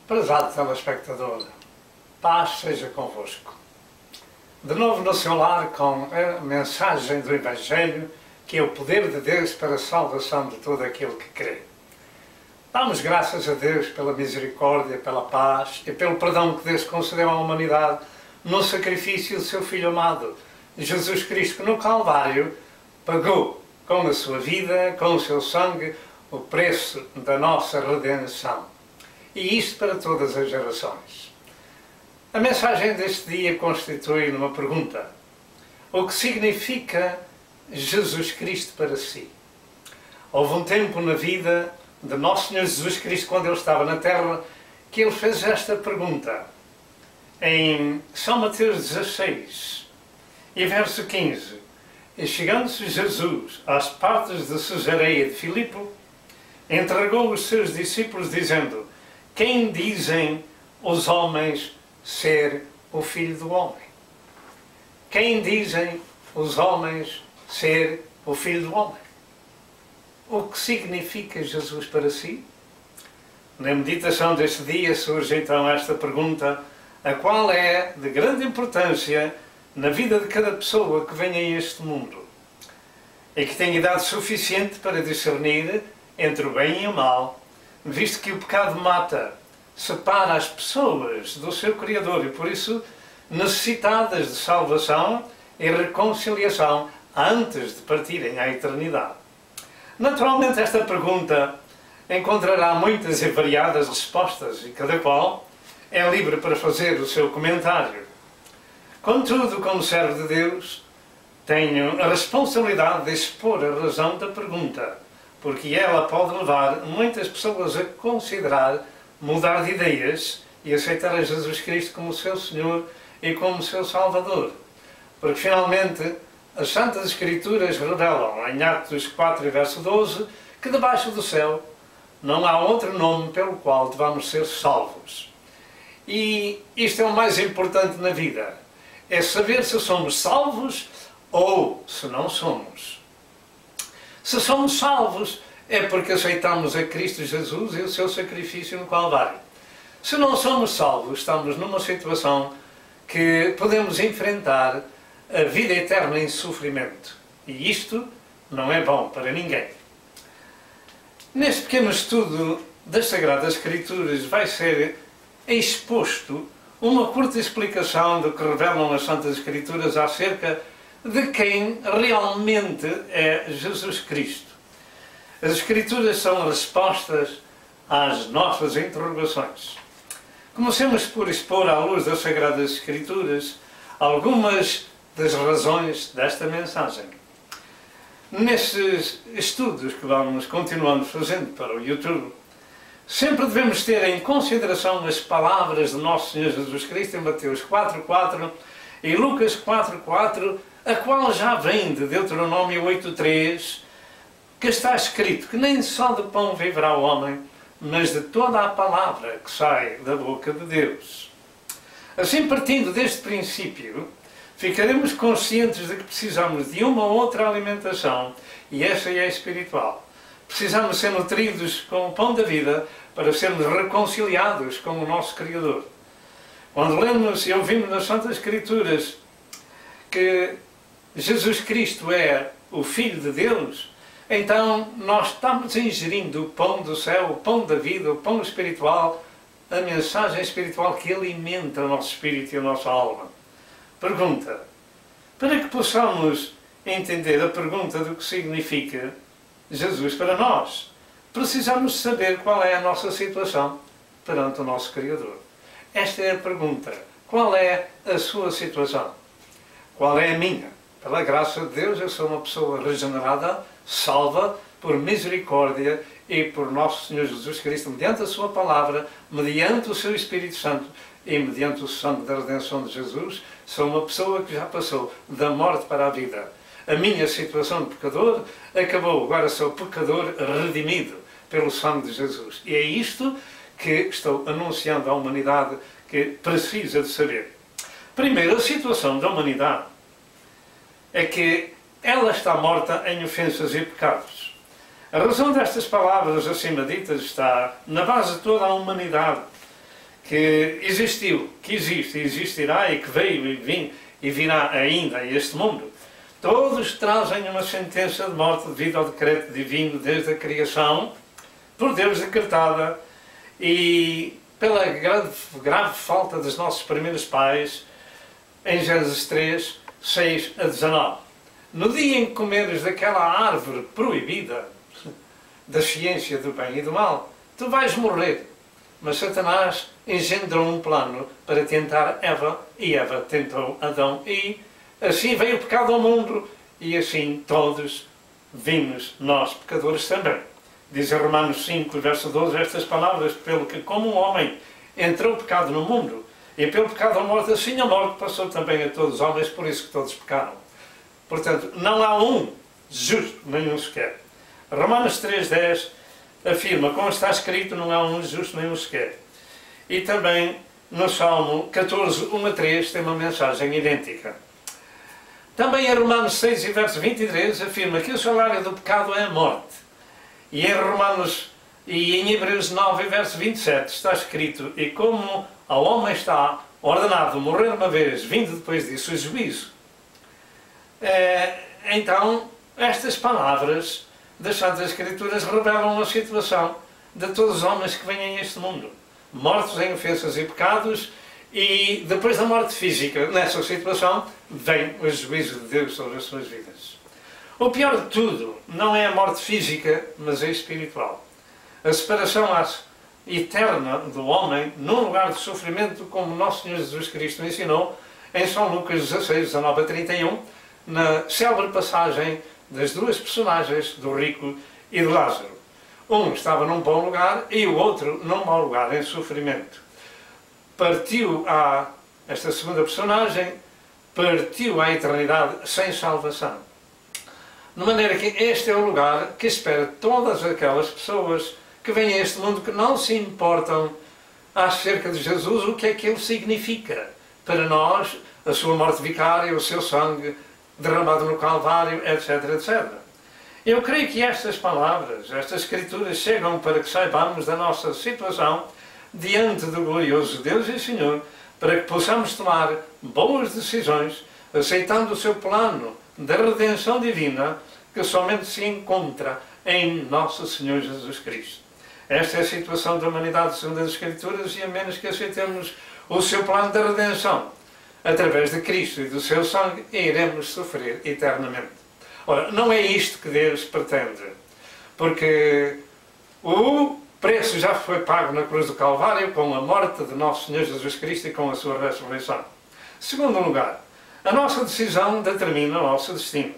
Prezado telespectador, paz seja convosco. De novo no seu lar com a mensagem do Evangelho, que é o poder de Deus para a salvação de todo aquele que crê. Damos graças a Deus pela misericórdia, pela paz e pelo perdão que Deus concedeu à humanidade no sacrifício do seu Filho amado, Jesus Cristo, que no Calvário pagou com a sua vida, com o seu sangue, o preço da nossa redenção. E isto para todas as gerações. A mensagem deste dia constitui uma pergunta. O que significa Jesus Cristo para si? Houve um tempo na vida de Nosso Senhor Jesus Cristo, quando Ele estava na terra, que Ele fez esta pergunta. Em São Mateus 16, e verso 15. E chegando-se Jesus às partes de Cesareia de Filipe, entregou os seus discípulos, dizendo: quem dizem os homens ser o Filho do Homem? Quem dizem os homens ser o Filho do Homem? O que significa Jesus para si? Na meditação deste dia surge então esta pergunta, a qual é de grande importância na vida de cada pessoa que vem a este mundo e que tem idade suficiente para discernir entre o bem e o mal, visto que o pecado mata, separa as pessoas do seu Criador e, por isso, necessitadas de salvação e reconciliação antes de partirem à eternidade. Naturalmente, esta pergunta encontrará muitas e variadas respostas e cada qual é livre para fazer o seu comentário. Contudo, como servo de Deus, tenho a responsabilidade de expor a razão da pergunta, porque ela pode levar muitas pessoas a considerar mudar de ideias e aceitar a Jesus Cristo como seu Senhor e como seu Salvador. Porque, finalmente, as Santas Escrituras revelam, em Atos 4, verso 12, que debaixo do céu não há outro nome pelo qual devamos ser salvos. E isto é o mais importante na vida, é saber se somos salvos ou se não somos. Se somos salvos, é porque aceitamos a Cristo Jesus e o seu sacrifício no Calvário. Se não somos salvos, estamos numa situação que podemos enfrentar a vida eterna em sofrimento. E isto não é bom para ninguém. Neste pequeno estudo das Sagradas Escrituras vai ser exposto uma curta explicação do que revelam as Santas Escrituras acerca de quem realmente é Jesus Cristo. As Escrituras são respostas às nossas interrogações. Comecemos por expor à luz das Sagradas Escrituras algumas das razões desta mensagem. Nesses estudos que vamos continuando fazendo para o YouTube, sempre devemos ter em consideração as palavras de Nosso Senhor Jesus Cristo em Mateus 4,4 e Lucas 4,4, a qual já vem de Deuteronômio 8,3, que está escrito que nem só de pão viverá o homem, mas de toda a palavra que sai da boca de Deus. Assim, partindo deste princípio, ficaremos conscientes de que precisamos de uma ou outra alimentação, e essa é espiritual. Precisamos ser nutridos com o pão da vida para sermos reconciliados com o nosso Criador. Quando lemos e ouvimos nas Santas Escrituras que Jesus Cristo é o Filho de Deus, então nós estamos ingerindo o pão do céu, o pão da vida, o pão espiritual, a mensagem espiritual que alimenta o nosso espírito e a nossa alma. Pergunta. Para que possamos entender a pergunta do que significa Jesus para nós, precisamos saber qual é a nossa situação perante o nosso Criador. Esta é a pergunta. Qual é a sua situação? Qual é a minha? Pela graça de Deus, eu sou uma pessoa regenerada, salva por misericórdia e por Nosso Senhor Jesus Cristo, mediante a sua palavra, mediante o seu Espírito Santo e mediante o sangue da redenção de Jesus, sou uma pessoa que já passou da morte para a vida. A minha situação de pecador acabou, agora sou pecador redimido pelo sangue de Jesus. E é isto que estou anunciando à humanidade que precisa de saber. Primeiro, a situação da humanidade é que ela está morta em ofensas e pecados. A razão destas palavras acima ditas está na base de toda a humanidade. que existiu, que existe, existirá e que veio e virá ainda a este mundo, todos trazem uma sentença de morte devido ao decreto divino desde a criação, por Deus decretada, e pela grave falta dos nossos primeiros pais, em Gênesis 3, 6 a 19. No dia em que comeres daquela árvore proibida da ciência do bem e do mal, tu vais morrer. Mas Satanás engendrou um plano para tentar Eva, e Eva tentou Adão, e assim veio o pecado ao mundo, e assim todos vimos nós pecadores também. Diz em Romanos 5, verso 12, estas palavras: pelo que como um homem entrou o pecado no mundo, e pelo pecado a morte, assim a morte passou também a todos os homens, por isso que todos pecaram. Portanto, não há um justo, nenhum sequer. Romanos 3,10 afirma, como está escrito, não há um justo, nenhum sequer. E também no Salmo 14, 1 a 3, tem uma mensagem idêntica. Também em Romanos 6 e verso 23 afirma que o salário do pecado é a morte. E em Hebreus 9 verso 27 está escrito: e como ao homem está ordenado morrer uma vez, vindo depois disso o juízo. Então, estas palavras das Santas Escrituras revelam a situação de todos os homens que vêm a este mundo, mortos em ofensas e pecados, e depois da morte física, nessa situação, vem o juízo de Deus sobre as suas vidas. O pior de tudo não é a morte física, mas a espiritual. A separação eterna do homem num lugar de sofrimento, como nosso Senhor Jesus Cristo ensinou em São Lucas 16, 19 a 31, na célebre passagem das duas personagens, do rico e do Lázaro. Um estava num bom lugar e o outro num mau lugar, em sofrimento. Esta segunda personagem partiu à eternidade sem salvação. De maneira que este é o lugar que espera todas aquelas pessoas que vêm a este mundo que não se importam acerca de Jesus, o que é que ele significa para nós, a sua morte vicária, o seu sangue derramado no Calvário, etc, etc. Eu creio que estas palavras, estas Escrituras, chegam para que saibamos da nossa situação diante do glorioso Deus e Senhor, para que possamos tomar boas decisões, aceitando o seu plano da redenção divina, que somente se encontra em nosso Senhor Jesus Cristo. Esta é a situação da humanidade segundo as Escrituras, e a menos que aceitemos o seu plano de redenção, através de Cristo e do seu sangue, iremos sofrer eternamente. Ora, não é isto que Deus pretende, porque o preço já foi pago na cruz do Calvário com a morte de nosso Senhor Jesus Cristo e com a sua ressurreição. Segundo lugar, a nossa decisão determina o nosso destino.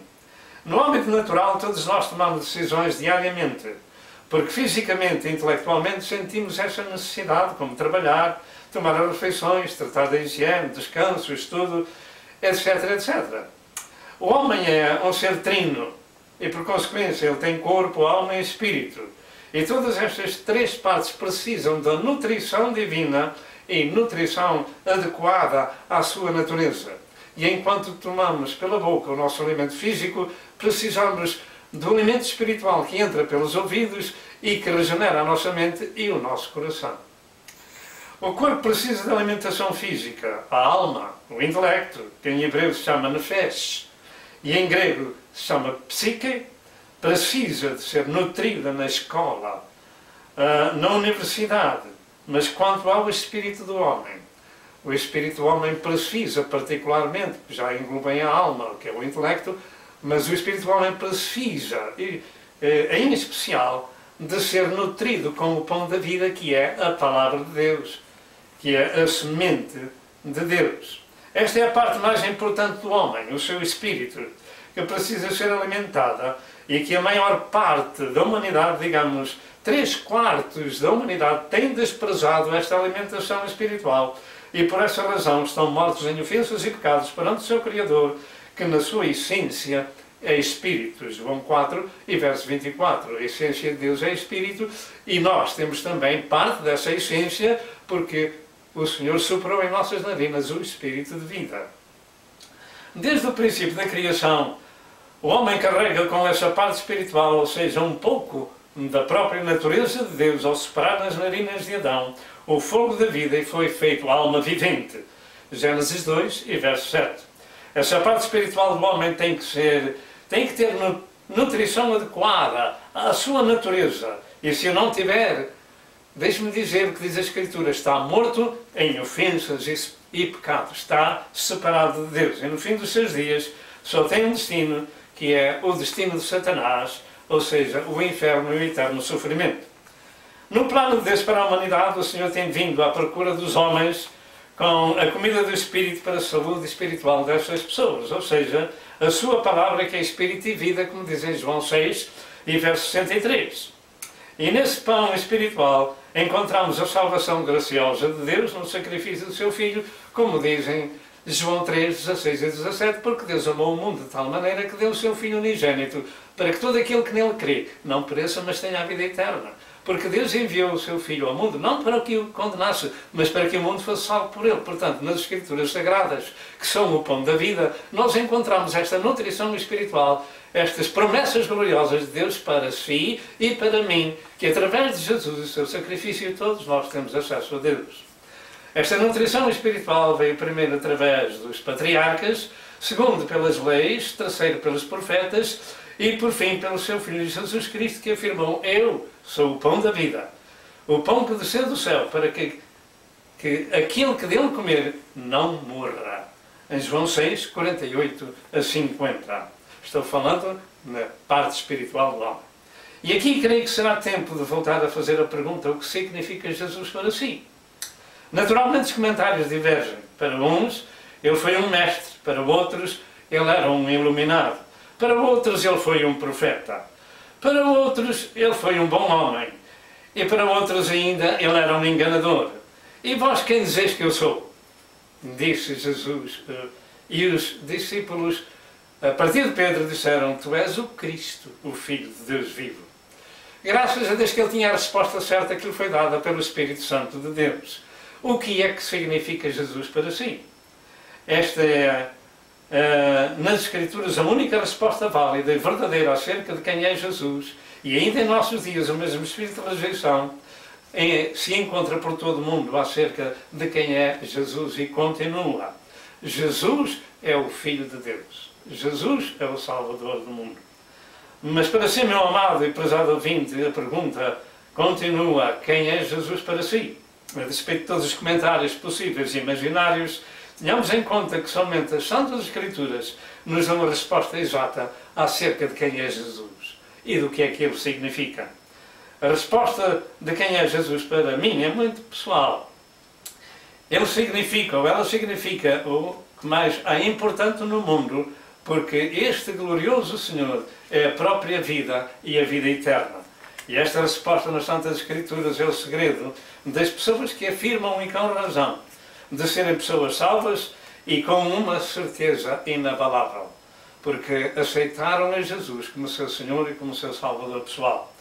No âmbito natural, todos nós tomamos decisões diariamente, porque fisicamente e intelectualmente sentimos essa necessidade, como trabalhar, tomar as refeições, tratar da higiene, descanso, estudo, etc, etc. O homem é um ser trino e, por consequência, ele tem corpo, alma e espírito. E todas estas três partes precisam da nutrição divina e nutrição adequada à sua natureza. E enquanto tomamos pela boca o nosso alimento físico, precisamos do alimento espiritual que entra pelos ouvidos e que regenera a nossa mente e o nosso coração. O corpo precisa de alimentação física, a alma, o intelecto, que em hebreu se chama nefesh, e em grego se chama psique, precisa de ser nutrida na escola, na universidade. Mas quanto ao espírito do homem, o espírito do homem precisa particularmente, que já engloba a alma, que é o intelecto, mas o espírito do homem precisa, em especial, de ser nutrido com o pão da vida, que é a palavra de Deus, que é a semente de Deus. Esta é a parte mais importante do homem, o seu espírito, que precisa ser alimentada, e que a maior parte da humanidade, digamos, 3/4 da humanidade, tem desprezado esta alimentação espiritual, e por essa razão estão mortos em ofensas e pecados perante o seu Criador, que na sua essência é Espírito. João 4 e verso 24. A essência de Deus é Espírito, e nós temos também parte dessa essência, porque o Senhor soprou em nossas narinas o Espírito de vida. Desde o princípio da criação, o homem carrega com essa parte espiritual, ou seja, um pouco da própria natureza de Deus ao separar nas narinas de Adão o fogo da vida e foi feito alma vivente. Gênesis 2 e verso 7. Essa parte espiritual do homem tem que ter nutrição adequada à sua natureza. E se não tiver, deixe-me dizer o que diz a Escritura: está morto em ofensas e pecados, está separado de Deus. E no fim dos seus dias só tem um destino, que é o destino de Satanás, ou seja, o inferno e o eterno sofrimento. No plano de Deus para a humanidade, o Senhor tem vindo à procura dos homens com a comida do Espírito para a saúde espiritual dessas pessoas, ou seja, a sua palavra que é Espírito e vida, como diz em João 6 e verso 63. E nesse pão espiritual encontramos a salvação graciosa de Deus no sacrifício do seu Filho, como dizem João 3, 16 e 17, porque Deus amou o mundo de tal maneira que deu o seu Filho unigênito, para que todo aquele que nele crê não pereça, mas tenha a vida eterna. Porque Deus enviou o seu Filho ao mundo, não para que o condenasse, mas para que o mundo fosse salvo por ele. Portanto, nas Escrituras Sagradas, que são o pão da vida, nós encontramos esta nutrição espiritual, estas promessas gloriosas de Deus para si e para mim, que através de Jesus e o seu sacrifício, todos nós temos acesso a Deus. Esta nutrição espiritual veio primeiro através dos patriarcas, segundo pelas leis, terceiro pelos profetas e por fim pelo seu Filho Jesus Cristo, que afirmou: eu sou o pão da vida, o pão que desceu do céu, para que aquele que dele comer não morra. Em João 6, 48 a 50. Estou falando na parte espiritual do homem. E aqui creio que será tempo de voltar a fazer a pergunta: o que significa Jesus para si? Naturalmente os comentários divergem. Para uns, ele foi um mestre, para outros, ele era um iluminado, para outros, ele foi um profeta, para outros, ele foi um bom homem, e para outros ainda, ele era um enganador. E vós quem dizeis que eu sou? Disse Jesus. E os discípulos, a partir de Pedro, disseram: tu és o Cristo, o Filho de Deus vivo. Graças a Deus que ele tinha a resposta certa que lhe foi dada pelo Espírito Santo de Deus. O que é que significa Jesus para si? Esta é, nas Escrituras, a única resposta válida e verdadeira acerca de quem é Jesus. E ainda em nossos dias, o mesmo Espírito de rejeição se encontra por todo o mundo acerca de quem é Jesus e continua. Jesus é o Filho de Deus. Jesus é o Salvador do mundo. Mas para si, meu amado e prezado ouvinte, a pergunta continua: quem é Jesus para si? A despeito de todos os comentários possíveis e imaginários, tenhamos em conta que somente as Santas Escrituras nos dão a resposta exata acerca de quem é Jesus e do que é que ele significa. A resposta de quem é Jesus para mim é muito pessoal. Ele significa, ou ela significa, o que mais há importante no mundo, porque este glorioso Senhor é a própria vida e a vida eterna. E esta resposta nas Santas Escrituras é o segredo das pessoas que afirmam, e com razão, de serem pessoas salvas e com uma certeza inabalável, porque aceitaram a Jesus como seu Senhor e como seu Salvador pessoal.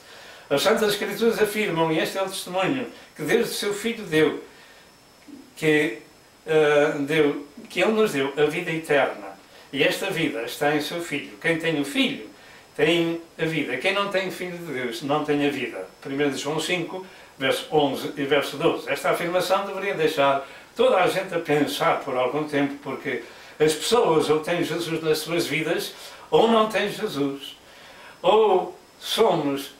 As Santas Escrituras afirmam, e este é o testemunho, que Deus, seu Filho, que Ele nos deu a vida eterna. E esta vida está em seu Filho. Quem tem o Filho tem a vida. Quem não tem o Filho de Deus não tem a vida. 1 João 5, verso 11 e verso 12. Esta afirmação deveria deixar toda a gente a pensar por algum tempo, porque as pessoas ou têm Jesus nas suas vidas, ou não têm Jesus. Ou somos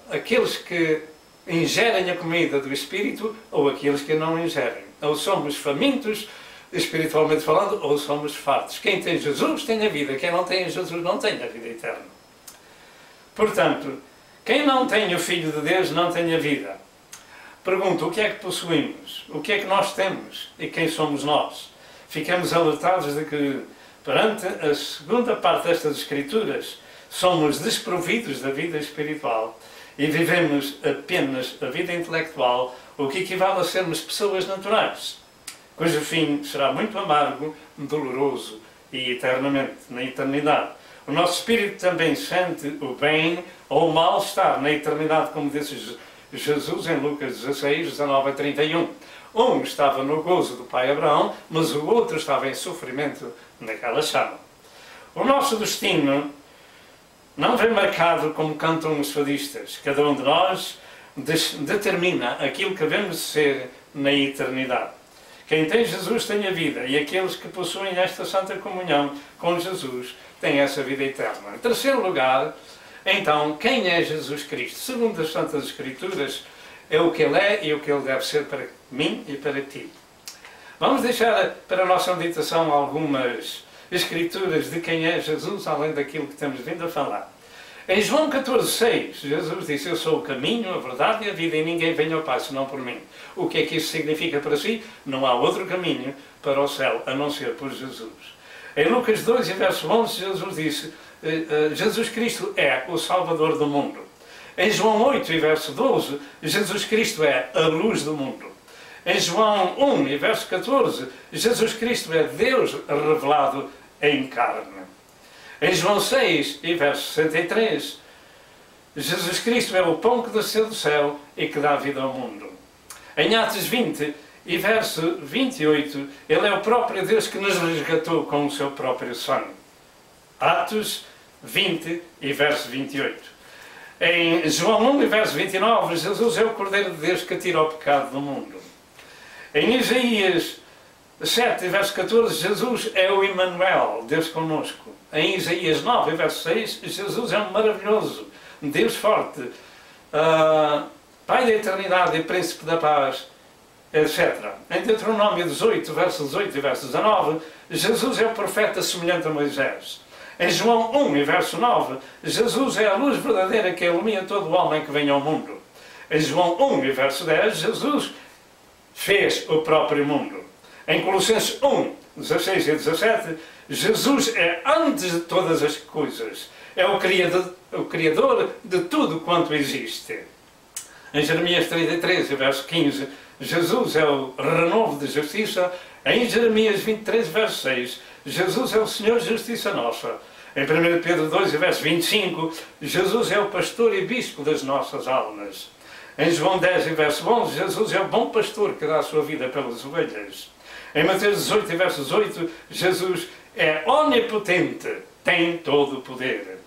aqueles que ingerem a comida do Espírito, ou aqueles que não ingerem. Ou somos famintos, espiritualmente falando, ou somos fartos. Quem tem Jesus tem a vida, quem não tem Jesus não tem a vida eterna. Portanto, quem não tem o Filho de Deus não tem a vida. Pergunto, o que é que possuímos? O que é que nós temos? E quem somos nós? Ficamos alertados de que, perante a segunda parte destas Escrituras, somos desprovidos da vida espiritual e vivemos apenas a vida intelectual, o que equivale a sermos pessoas naturais, cujo fim será muito amargo, doloroso e eternamente, na eternidade. O nosso espírito também sente o bem ou o mal-estar na eternidade, como disse Jesus em Lucas 16, 19 a 31. Um estava no gozo do pai Abraão, mas o outro estava em sofrimento naquela chama. O nosso destino não vem marcado como cantam os fadistas. Cada um de nós determina aquilo que devemos ser na eternidade. Quem tem Jesus tem a vida, e aqueles que possuem esta santa comunhão com Jesus têm essa vida eterna. Em terceiro lugar, então, quem é Jesus Cristo? Segundo as Santas Escrituras, é o que Ele é e o que Ele deve ser para mim e para ti. Vamos deixar para a nossa meditação algumas Escrituras de quem é Jesus, além daquilo que temos vindo a falar. Em João 14,6, Jesus disse: eu sou o caminho, a verdade e a vida, e ninguém vem ao Pai senão por mim. O que é que isso significa para si? Não há outro caminho para o céu, a não ser por Jesus. Em Lucas 2, verso 11, Jesus disse: Jesus Cristo é o Salvador do mundo. Em João 8, verso 12, Jesus Cristo é a luz do mundo. Em João 1, verso 14, Jesus Cristo é Deus revelado em carne. Em João 6, verso 63, Jesus Cristo é o pão que desceu do céu e que dá vida ao mundo. Em Atos 20, verso 28, Ele é o próprio Deus que nos resgatou com o seu próprio sangue. Atos 20, verso 28. Em João 1, verso 29, Jesus é o Cordeiro de Deus que tira o pecado do mundo. Em Isaías 7, verso 14, Jesus é o Emmanuel, Deus conosco. Em Isaías 9, verso 6, Jesus é um maravilhoso Deus forte, Pai da eternidade e Príncipe da paz, etc. Em Deuteronômio 18, verso 18 e verso 19, Jesus é o profeta semelhante a Moisés. Em João 1, verso 9, Jesus é a luz verdadeira que ilumina todo o homem que vem ao mundo. Em João 1, verso 10, Jesus fez o próprio mundo. Em Colossenses 1, 16 e 17, Jesus é antes de todas as coisas. É o Criador de tudo quanto existe. Em Jeremias 33, verso 15, Jesus é o renovo de justiça. Em Jeremias 23, verso 6, Jesus é o Senhor Justiça nossa. Em 1 Pedro 2, verso 25, Jesus é o pastor e bispo das nossas almas. Em João 10, verso 11, Jesus é o bom pastor que dá a sua vida pelas ovelhas. Em Mateus 18, verso 8, Jesus é onipotente, tem todo o poder.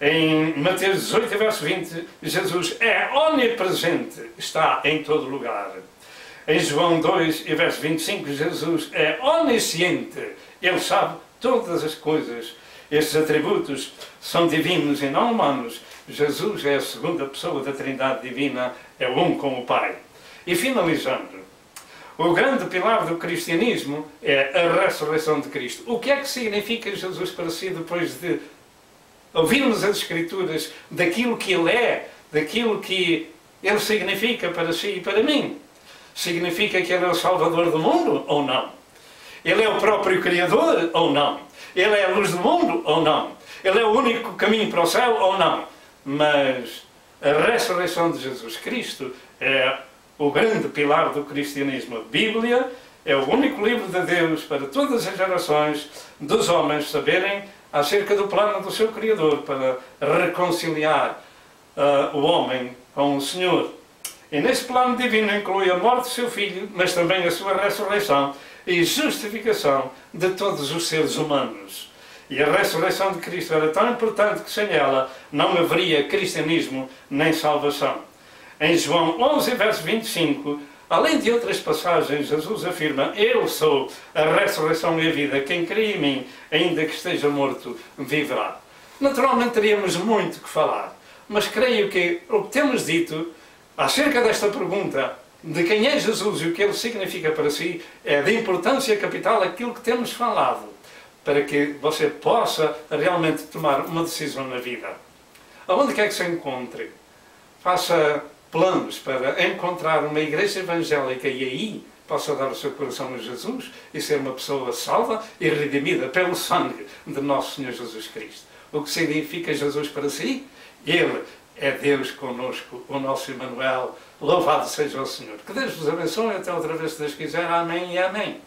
Em Mateus 18, verso 20, Jesus é onipresente, está em todo lugar. Em João 2, verso 25, Jesus é onisciente, Ele sabe todas as coisas. Estes atributos são divinos e não humanos. Jesus é a segunda pessoa da Trindade Divina, é um com o Pai. E finalizando, o grande pilar do cristianismo é a ressurreição de Cristo. O que é que significa Jesus para si depois de ouvirmos as Escrituras daquilo que Ele é, daquilo que Ele significa para si e para mim? Significa que Ele é o Salvador do mundo ou não? Ele é o próprio Criador ou não? Ele é a luz do mundo ou não? Ele é o único caminho para o céu ou não? Mas a ressurreição de Jesus Cristo é o grande pilar do cristianismo. A Bíblia é o único livro de Deus para todas as gerações dos homens saberem acerca do plano do seu Criador para reconciliar o homem com o Senhor. E nesse plano divino inclui a morte do seu Filho, mas também a sua ressurreição e justificação de todos os seres humanos. E a ressurreição de Cristo era tão importante que sem ela não haveria cristianismo nem salvação. Em João 11, verso 25, além de outras passagens, Jesus afirma: eu sou a ressurreição e a vida, quem crê em mim, ainda que esteja morto, viverá. Naturalmente teríamos muito que falar, mas creio que o que temos dito acerca desta pergunta de quem é Jesus e o que ele significa para si é de importância capital aquilo que temos falado, para que você possa realmente tomar uma decisão na vida. Aonde quer que se encontre, faça planos para encontrar uma igreja evangélica e aí possa dar o seu coração a Jesus e ser uma pessoa salva e redimida pelo sangue de nosso Senhor Jesus Cristo. O que significa Jesus para si? Ele é Deus conosco, o nosso Emmanuel. Louvado seja o Senhor. Que Deus vos abençoe. Até outra vez, se Deus quiser. Amém e amém.